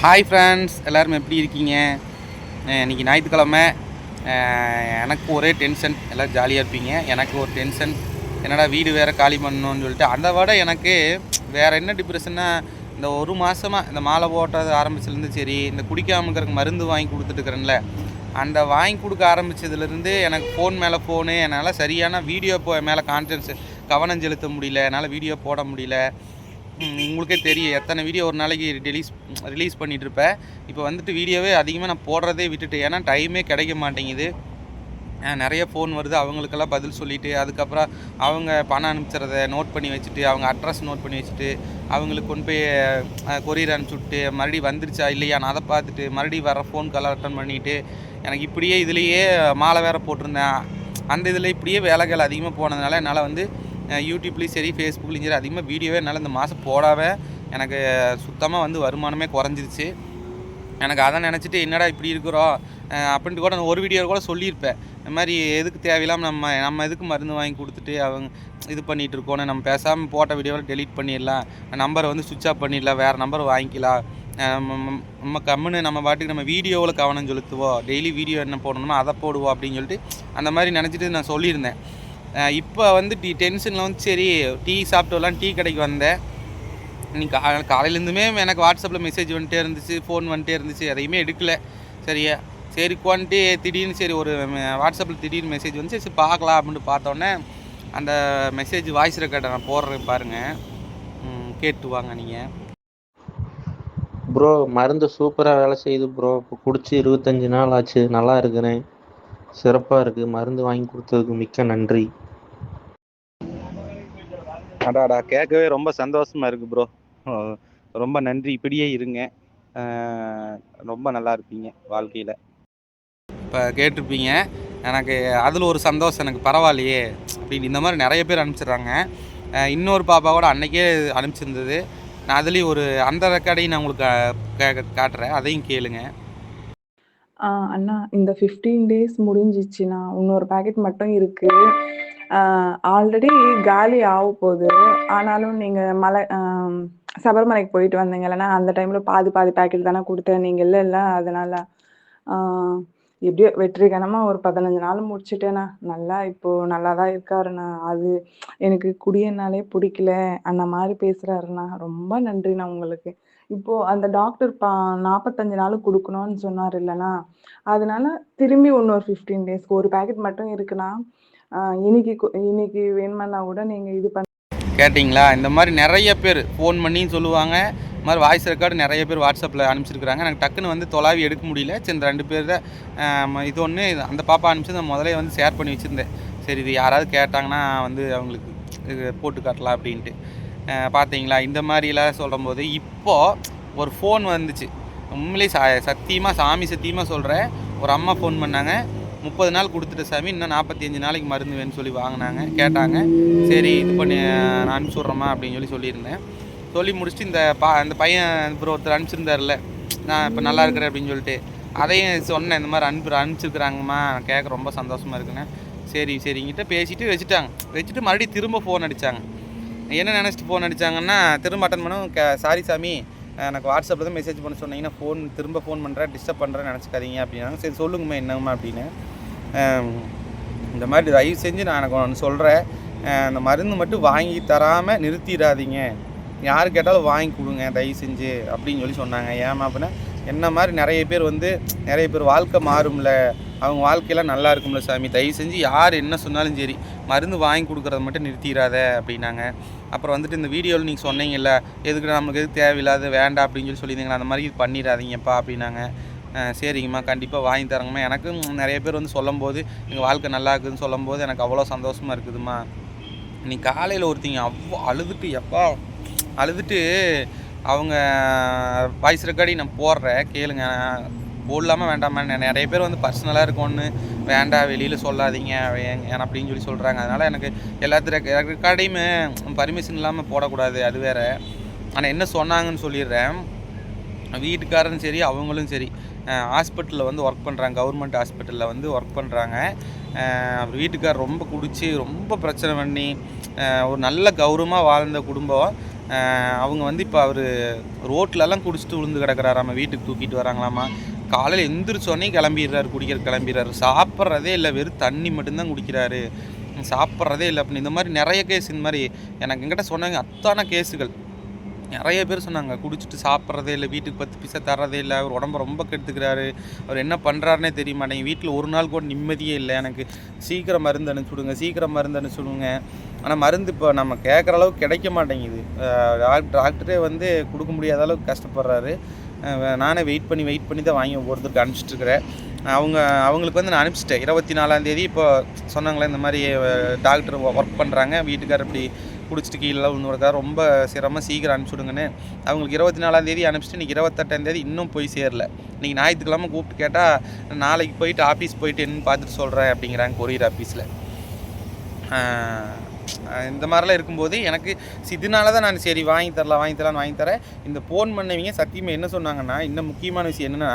Hi friends, எல்லோரும் எப்படி இருக்கீங்க? இன்றைக்கி ஞாயிற்றுக்கிழமை. எனக்கு ஒரே டென்ஷன். எல்லோரும் ஜாலியாக இருப்பீங்க. எனக்கு ஒரு டென்ஷன். என்னடா வீடு வேறு காலி பண்ணணும்னு சொல்லிட்டு, அதை விட எனக்கு வேறு என்ன டிப்ரெஷன்னா, இந்த ஒரு மாதமாக இந்த மாலை போட்டது ஆரம்பிச்சிலேருந்து சரி, இந்த குடிக்காமல் இருக்கிறக்கு மருந்து வாங்கி கொடுத்துட்டுருக்குறேன்ல, அந்த வாங்கி கொடுக்க ஆரம்பித்ததுலேருந்து எனக்கு ஃபோன் மேலே ஃபோனு, என்னால் சரியான வீடியோ மேலே கவனம் செலுத்த முடியல. என்னால் வீடியோ போட முடியல. உங்களுக்கே தெரியும் எத்தனை வீடியோ ஒரு நாளைக்கு ரிலீஸ் பண்ணிகிட்ருப்பேன். இப்போ வந்துட்டு வீடியோவே அதிகமாக நான் போடுறதே விட்டுட்டு, ஏன்னா டைமே கிடைக்க மாட்டேங்குது. நிறைய ஃபோன் வருது, அவங்களுக்கெல்லாம் பதில் சொல்லிவிட்டு, அதுக்கப்புறம் அவங்க பணம் அனுப்பிச்சிறத நோட் பண்ணி வச்சுட்டு, அவங்க அட்ரஸ் நோட் பண்ணி வச்சுட்டு, அவங்களுக்கு கொண்டு போய் கொரியர் அனுப்பிச்சுட்டு, மறுபடியும் வந்துருச்சா இல்லையா நான் அதை பார்த்துட்டு, மறுபடியும் வர ஃபோன் கால் அட்டன் பண்ணிவிட்டு, எனக்கு இப்படியே இதுலேயே மாலை வேறு போட்டிருந்தேன். அந்த இதில் இப்படியே வேலைகள் அதிகமாக போனதுனால என்னால் வந்து யூடியூப்லேயும் சரி, ஃபேஸ்புக்லேயும் சரி அதிகமாக வீடியோவே என்னால் இந்த மாதம் போடாவே எனக்கு சுத்தமாக வந்து வருமானமே குறைஞ்சிருச்சு. எனக்கு அதை நினச்சிட்டு என்னடா இப்படி இருக்கிறோம் அப்படின்ட்டு கூட நான் ஒரு வீடியோ கூட சொல்லியிருப்பேன். இந்த மாதிரி எதுக்கு தேவையில்லாமல் நம்ம எதுக்கு மருந்து வாங்கி கொடுத்துட்டு அவங்க இது பண்ணிகிட்டு இருக்கோன்னு, நம்ம பேசாமல் போட்ட வீடியோவில் டெலீட் பண்ணிடலாம், நம்பரை வந்து சுவிட்ச் ஆஃப் பண்ணிடலாம், வேறு நம்பர் வாங்கிக்கலாம், நம்ம கம்முன்னு நம்ம பாட்டுக்கு நம்ம வீடியோவில் கவனம் செலுத்துவோம், டெய்லி வீடியோ என்ன போடணுமோ அதை போடுவோம் அப்படின்னு சொல்லிட்டு அந்த மாதிரி நினச்சிட்டு நான் சொல்லியிருந்தேன். இப்போ வந்து டென்ஷனில் வந்து சரி டீ சாப்பிட்டு வரலாம், டீ கடைக்கு வந்தேன். இன்னைக்கு காலையிலேருந்துமே எனக்கு வாட்ஸ்அப்பில் மெசேஜ் வந்துட்டே இருந்துச்சு, ஃபோன் வந்துட்டே இருந்துச்சு, எதையுமே எடுக்கலை. சரியா சரி குவான்ட்டு திடீர்னு சரி ஒரு வாட்ஸ்அப்பில் திடீர்னு மெசேஜ் வந்துச்சு, சரி பார்க்கலாம் அப்படின்ட்டு பார்த்தோன்னே அந்த மெசேஜ் வாய்ஸ் ரெக்கார்டை நான் போடுறேன் பாருங்கள், கேட்டு வாங்க நீங்கள். ப்ரோ, மருந்து சூப்பராக வேலை செய்யுது ப்ரோ. இப்போ குடிச்சு 25 நாள் ஆச்சு, நல்லா இருக்கிறேன், சிறப்பாக இருக்குது. மருந்து வாங்கி கொடுத்ததுக்கு மிக்க நன்றி. அடாடா, கேட்கவே ரொம்ப சந்தோஷமாக இருக்குது ப்ரோ. ரொம்ப நன்றி. இப்படியே இருங்க, ரொம்ப நல்லா இருப்பீங்க வாழ்க்கையில். இப்போ கேட்டிருப்பீங்க, எனக்கு அதில் ஒரு சந்தோஷம், எனக்கு பரவாயில்லையே அப்படின்னு. இந்த மாதிரி நிறைய பேர் அனுப்பிச்சிடுறாங்க. இன்னொரு பாப்பா கூட அன்றைக்கே அனுப்பிச்சிருந்தது. நான் அதுலேயும் ஒரு அந்த ரெக்கார்டையும் நான் உங்களுக்கு காட்டுறேன், அதையும் கேளுங்க. அண்ணா, இந்த 15 டேஸ் முடிஞ்சிச்சுண்ணா. இன்னொரு பேக்கெட் மட்டும் இருக்கு. ஆல்ரெடி காலி ஆகப்போகுது. ஆனாலும் நீங்கள் சபரிமலைக்கு போயிட்டு வந்தீங்கல்லண்ணா, அந்த டைமில் பாதி பேக்கெட் தானே கொடுத்தேன், நீங்கள் இல்லைல்ல. அதனால் எப்படியோ வெற்றிகரமாக ஒரு 15 நாள் முடிச்சுட்டேண்ணா. இப்போது நல்லா தான் இருக்காருண்ணா. அது எனக்கு குடியனாலே பிடிக்கல அந்த மாதிரி பேசுகிறாருண்ணா. ரொம்ப நன்றிண்ணா உங்களுக்கு. இப்போது அந்த டாக்டர் 45 நாள் கொடுக்கணும்னு சொன்னார் இல்லைண்ணா, அதனால திரும்பி இன்னொரு 15 டேஸ்க்கு ஒரு பேக்கெட் மட்டும் இருக்குண்ணா. இன்னைக்கு வேணுமானா கூட நீங்கள் இது கேட்டிங்களா? இந்த மாதிரி நிறைய பேர் ஃபோன் பண்ணின்னு சொல்லுவாங்க. இது மாதிரி வாய்ஸ் ரெக்கார்டு நிறைய பேர் வாட்ஸ்அப்பில் அனுப்பிச்சிருக்கிறாங்க. எனக்கு டக்குன்னு வந்து தொலாவி எடுக்க முடியல. சரி, இந்த 2 பேர் தான். இது ஒன்று அந்த பாப்பா அனுப்பிச்சு நான் முதலே வந்து ஷேர் பண்ணி வச்சுருந்தேன். சரி, இது யாராவது கேட்டாங்கன்னா வந்து அவங்களுக்கு இது போட்டு காட்டலாம் அப்படின்ட்டு. பார்த்தீங்களா, இந்த மாதிரிலாம் சொல்லும்போது இப்போது ஒரு ஃபோன் வந்துச்சு. உண்மையிலே சத்தியமாக சாமி சத்தியமாக சொல்கிறேன், ஒரு அம்மா ஃபோன் பண்ணாங்க. 30 நாள் கொடுத்துட்ட சாமி, இன்னும் 45 நாளைக்கு மருந்து வேணும்னு சொல்லி வாங்கினாங்க, கேட்டாங்க. சரி இது பண்ணி நான் அனுப்பிச்சி விட்றேம்மா அப்படின்னு சொல்லியிருந்தேன். சொல்லி முடிச்சுட்டு அந்த பையன் அப்புறம் ஒருத்தர் அனுப்பிச்சிருந்தார்ல, நான் இப்போ நல்லா இருக்கிறேன் அப்படின்னு சொல்லிட்டு, அதையும் சொன்னேன். இந்த மாதிரி அனுப்பிச்சிருக்கிறாங்கம்மா, கேட்க ரொம்ப சந்தோஷமாக இருக்குன்னு. சரிங்கிட்ட பேசிவிட்டு வச்சுட்டு மறுபடியும் திரும்ப ஃபோன் அடித்தாங்க. என்ன நினச்சிட்டு ஃபோன் அடித்தாங்கன்னா, திரும்ப அட்டன் பண்ண, சாரி சாமி, எனக்கு வாட்ஸ்அப்பில் தான் மெசேஜ் பண்ண சொன்னீங்கன்னா திரும்ப ஃபோன் பண்ணுறேன், டிஸ்டர்ப் பண்ணுறேன்னு நினச்சிக்காதீங்க அப்படின்னாங்க. சரி சொல்லுங்கம்மா என்னங்கம்மா அப்படின்னு. இந்த மாதிரி தயவு செஞ்சு நான் எனக்கு ஒன்று சொல்கிறேன், அந்த மருந்து மட்டும் வாங்கி தராமல் நிறுத்திடாதீங்க, யார் கேட்டாலும் வாங்கி கொடுங்க தயவு செஞ்சு அப்படின்னு சொன்னாங்க. ஏமா அப்படின்னா, என்ன மாதிரி நிறைய பேர் வாழ்க்கை மாறும்ல, அவங்க வாழ்க்கையெல்லாம் நல்லா இருக்கும்ல சாமி, தயவு செஞ்சு யார் என்ன சொன்னாலும் சரி மருந்து வாங்கி கொடுக்குறத மட்டும் நிறுத்திடாத அப்படின்னாங்க. அப்புறம் வந்துட்டு இந்த வீடியோவில் நீங்கள் சொன்னீங்கல்ல, எதுக்கு நமக்கு எதுக்கு தேவையில்லாத வேண்டாம் அப்படின்னு சொல்லியிருந்தீங்களா, அந்த மாதிரி பண்ணிடாதீங்கப்பா அப்படின்னாங்க. சரிங்கம்மா, கண்டிப்பாக வாங்கி தரங்கம்மா. எனக்கும் நிறைய பேர் வந்து சொல்லும்போது எங்கள் வாழ்க்கை நல்லா இருக்குதுன்னு சொல்லும்போது எனக்கு அவ்வளோ சந்தோஷமாக இருக்குதும்மா. இன்னைக்கு காலையில் ஒருத்திங்க அழுதுட்டு அவங்க வாய்ஸ் ரெக்கார்டிங் நான் போடுறேன், கேளுங்க. போடலாமல் வேண்டாமா, நிறைய பேர் வந்து பர்சனலாக இருக்கும்னு வேண்டாம் வெளியில் சொல்லாதீங்க அப்படின்னு சொல்கிறாங்க. அதனால் எனக்கு எல்லாத்து ரெக்கார்டையுமே பர்மிஷன் இல்லாமல் போடக்கூடாது, அது வேறு. ஆனால் என்ன சொன்னாங்கன்னு சொல்லிடுறேன். வீட்டுக்காரரும் சரி அவங்களும் சரி ஹாஸ்பிட்டலில் வந்து ஒர்க் பண்ணுறாங்க, கவர்மெண்ட் ஹாஸ்பிட்டலில் வந்து ஒர்க் பண்ணுறாங்க. அவர் வீட்டுக்கார் ரொம்ப குடித்து ரொம்ப பிரச்சனை பண்ணி ஒரு நல்ல கௌரவமாக வாழ்ந்த குடும்பம் அவங்க வந்து இப்போ அவர் ரோட்லலாம் குடிச்சிட்டு விழுந்து கிடக்கிறாராம, வீட்டுக்கு தூக்கிட்டு வராங்களாமா. காலையில் எந்திரிச்சோடனே கிளம்பிடுறாரு, குடிக்கிற கிளம்பிடுறாரு. சாப்பிட்றதே இல்லை, வெறும் தண்ணி மட்டும்தான் குடிக்கிறாரு, சாப்பிட்றதே இல்லை அப்படின்னு. இந்த மாதிரி நிறைய கேஸ் இந்த மாதிரி எனக்கு என்கிட்ட சொன்னாங்க. அத்தான கேஸுகள் நிறைய பேர் சொன்னாங்க. குடிச்சிட்டு சாப்பிட்றதே இல்லை, வீட்டுக்கு 10 பைசா தர்றதே இல்லை, அவர் உடம்பு ரொம்ப கெடுத்துக்கிறாரு, அவர் என்ன பண்ணுறாருனே தெரிய மாட்டேங்க, வீட்டில் ஒரு நாள் கூட நிம்மதியே இல்லை, எனக்கு சீக்கிரம் மருந்து அனுப்பிச்சுடுங்க, சீக்கிரம் மருந்து அனுப்பிச்சுடுங்க. ஆனால் மருந்து இப்போ நம்ம கேட்குற அளவுக்கு கிடைக்க மாட்டேங்குது. டாக்டரே வந்து கொடுக்க முடியாத அளவுக்கு கஷ்டப்படுறாரு. நானே வெயிட் பண்ணி தான் வாங்கி ஒவ்வொருத்தருக்கு அனுப்பிச்சிட்ருக்கிறேன். அவங்களுக்கு வந்து நான் அனுப்பிச்சிட்டேன். 24ஆந்தேதி இப்போ சொன்னாங்களே இந்த மாதிரி டாக்டர் ஒர்க் பண்ணுறாங்க, வீட்டுக்காரர் இப்படி குடிச்சிட்டு கீழே விழுந்துருக்கா, ரொம்ப சிரமம், சீக்கிரம் அனுப்பிச்சுடுங்கன்னு அவங்களுக்கு 24ஆந்தேதி அனுப்பிச்சிட்டு இன்றைக்கி 28ஆந்தேதி இன்னும் போய் சேரல. இன்றைக்கி ஞாயிற்றுக்கிழமை கூப்பிட்டு கேட்டால் நாளைக்கு போயிட்டு ஆஃபீஸ் போயிட்டு என்னன்னு பார்த்துட்டு சொல்கிறேன் அப்படிங்கிறாங்க கொரியர் ஆஃபீஸில். இந்த மாதிரிலாம் இருக்கும்போது எனக்கு இதனால தான் நான் சரி வாங்கி தரேன். இந்த ஃபோன் பண்ணவங்க சத்தியமாக என்ன சொன்னாங்கன்னா, இன்னும் முக்கியமான விஷயம் என்னென்னா,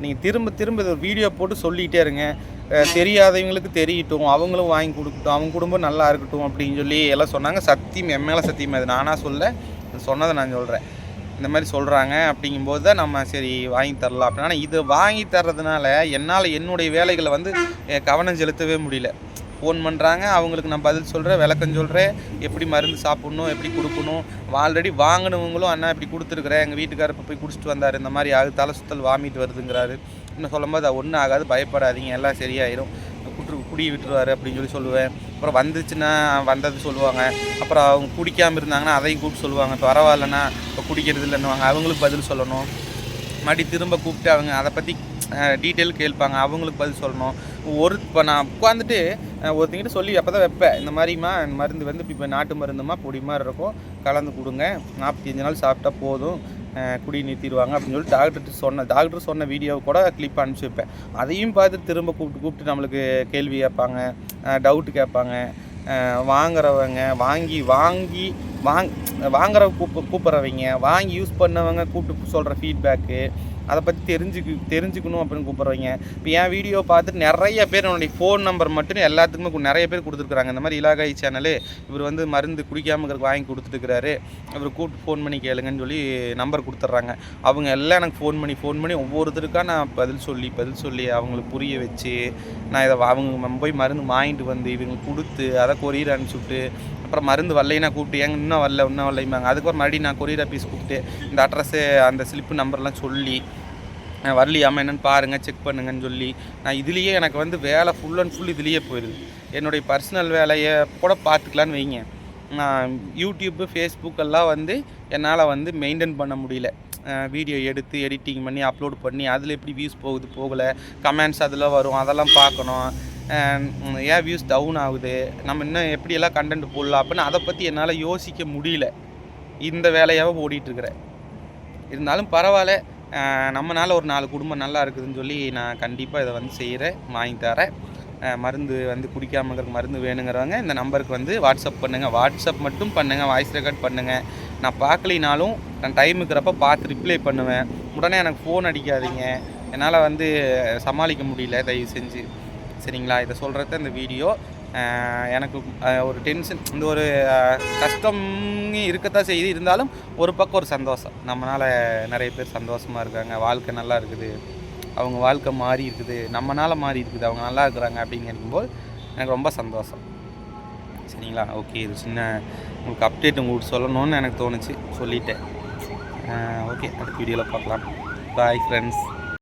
நீங்கள் திரும்ப ஒரு வீடியோ போட்டு சொல்லிகிட்டே இருங்க, தெரியாதவங்களுக்கு தெரியட்டும், அவங்களும் வாங்கி கொடுக்கட்டும், அவங்க குடும்பம் நல்லா இருக்கட்டும் அப்படின்னு சொல்லி எல்லாம் சொன்னாங்க. சத்தியம், என் மேலே சத்தியம், அது நானாக சொன்னதை நான் சொல்கிறேன். இந்த மாதிரி சொல்கிறாங்க அப்படிங்கும்போது தான் நம்ம சரி வாங்கி தரலாம் அப்படின்னா. ஆனால் இது வாங்கி தர்றதுனால என்னால் என்னுடைய வேலைகளை வந்து கவனம் செலுத்தவே முடியல. ஃபோன் பண்ணுறாங்க, அவங்களுக்கு நான் பதில் சொல்கிறேன், விளக்கம் சொல்கிறேன், எப்படி மருந்து சாப்பிட்ணும், எப்படி கொடுக்கணும். ஆல்ரெடி வாங்கினவங்களும் அண்ணா இப்படி கொடுத்துருக்குறேன், எங்கள் வீட்டுக்காரர் இப்போ போய் குடிச்சிட்டு வந்தார், இந்த மாதிரி ஆகுது, தலை சுத்தல் வாமிட்டு வருதுங்கிறாரு. இன்னும் சொல்லும்போது அது ஒன்றும் ஆகாது, பயப்படாதீங்க, எல்லாம் சரியாயிரும், குடி விட்டுருவார் அப்படின்னு சொல்லுவேன். அப்புறம் வந்துச்சுன்னா வந்தது சொல்லுவாங்க. அப்புறம் அவங்க குடிக்காமல் இருந்தாங்கன்னா அதையும் கூப்பிட்டு சொல்லுவாங்க. இப்போ பரவாயில்லண்ணா இப்போ குடிக்கிறது இல்லைன்னுவாங்க, அவங்களுக்கு பதில் சொல்லணும். மறுபடியும் திரும்ப கூப்பிட்டு அவங்க அதை பற்றி டீட்டெயில் கேட்பாங்க, அவங்களுக்கு பதில் சொல்லணும். இப்போ நான் உட்காந்துட்டு ஒருத்தங்கிட்ட சொல்லி அப்போ தான் வைப்பேன், இந்த மாதிரிம்மா மருந்து வந்து இப்போ நாட்டு மருந்துமா பொடி மாதிரி இருக்கும், கலந்து கொடுங்க, 45 நாள் சாப்பிட்டா போதும், குடி நிறுத்திடுவாங்க அப்படின்னு சொல்லிட்டு டாக்டர் சொன்ன வீடியோவை கூட கிளிப் அனுப்பிச்சி வைப்பேன். அதையும் பார்த்து திரும்ப கூப்பிட்டு நம்மளுக்கு கேள்வி கேட்பாங்க, டவுட்டு கேட்பாங்க. வாங்குறவங்க கூப்பிட்றவங்க, வாங்கி யூஸ் பண்ணவங்க கூப்பிட்டு சொல்கிற ஃபீட்பேக்கு, அதை பற்றி தெரிஞ்சுக்கணும் அப்படின்னு கூப்பிட்றவங்க. இப்போ என் வீடியோ பார்த்துட்டு நிறைய பேர் என்னுடைய ஃபோன் நம்பர் மட்டும் எல்லாத்துக்குமே நிறைய பேர் கொடுத்துருக்குறாங்க. இந்த மாதிரி இலாகாய் சேனலு இவர் வந்து மருந்து குடிக்காமல் வாங்கி கொடுத்துட்டுருக்கிறாரு, இவர் கூப்பிட்டு ஃபோன் பண்ணி கேளுங்கன்னு சொல்லி நம்பர் கொடுத்துட்றாங்க. அவங்க எல்லாம் எனக்கு ஃபோன் பண்ணி ஒவ்வொருத்தருக்காக நான் பதில் சொல்லி அவங்களுக்கு புரிய வச்சு, நான் இதை அவங்க போய் மருந்து வாங்கிட்டு வந்து இவங்களுக்கு கொடுத்து அதை கொரியர் அனுப்பிச்சுட்டு, அப்புறம் மருந்து வரலைன்னா கூப்பிட்டு ஏங்க இன்னும் வரலைம்பாங்க. அதுக்கப்புறம் மறுபடியும் நான் கொரியர் ஆஃபீஸ் கூப்பிட்டு இந்த அட்ரஸ்ஸு அந்த ஸ்லிப்பு நம்பர்லாம் சொல்லி வரலையாமல் என்னென்னு பாருங்கள், செக் பண்ணுங்கன்னு சொல்லி நான் இதுலேயே எனக்கு வந்து வேலை ஃபுல் அண்ட் ஃபுல் இதுலேயே போயிடுது. என்னுடைய பர்சனல் வேலையை கூட பார்த்துக்கலான்னு வைங்க. நான் யூடியூப்பு, ஃபேஸ்புக்கெல்லாம் வந்து என்னால் வந்து மெயின்டைன் பண்ண முடியல. வீடியோ எடுத்து எடிட்டிங் பண்ணி அப்லோட் பண்ணி அதில் எப்படி வியூஸ் போகலை, கமெண்ட்ஸ் அதில் வரும், அதெல்லாம் பார்க்கணும். ஏன் வியூஸ் டவுன் ஆகுது, நம்ம இன்னும் எப்படியெல்லாம் கண்டென்ட் போடலாம் அப்படின்னு அதை பற்றி என்னால் யோசிக்க முடியல. இந்த வேலையாகவே ஓடிட்டுருக்கிறேன். இருந்தாலும் பரவாயில்ல, நம்மளால் ஒரு 4 குடும்பம் நல்லா இருக்குதுன்னு சொல்லி நான் கண்டிப்பாக இதை வந்து செய்கிறேன், வாங்கி தரேன். மருந்து வந்து குடிக்காமல் மருந்து வேணுங்கிறவங்க இந்த நம்பருக்கு வந்து வாட்ஸ்அப் பண்ணுங்கள். வாட்ஸ்அப் மட்டும் பண்ணுங்கள், வாய்ஸ் ரெக்கார்ட் பண்ணுங்கள். நான் பார்க்கலினாலும் நான் டைமுக்கிறப்ப பார்த்து ரிப்ளை பண்ணுவேன். உடனே எனக்கு ஃபோன் அடிக்காதீங்க, என்னால் வந்து சமாளிக்க முடியல, தயவு செஞ்சு சரிங்களா. இதை சொல்கிறது இந்த வீடியோ. எனக்கு ஒரு டென்ஷன், இந்த ஒரு கஷ்டம் இருக்கத்தான் செய்யுது. இருந்தாலும் ஒரு பக்கம் ஒரு சந்தோஷம், நம்மளால் நிறைய பேர் சந்தோஷமாக இருக்காங்க, வாழ்க்கை நல்லா இருக்குது, அவங்க வாழ்க்கை மாறி இருக்குது, நம்மளால் மாறி இருக்குது, அவங்க நல்லா இருக்கிறாங்க அப்படிங்கும்போது எனக்கு ரொம்ப சந்தோஷம் சரிங்களா. ஓகே, இது சின்ன உங்களுக்கு அப்டேட் உங்களுக்கு சொல்லணும்னு எனக்கு தோணுச்சு, சொல்லிட்டேன். ஓகே, அடுத்த வீடியோவில் பார்க்கலாம். Bye friends.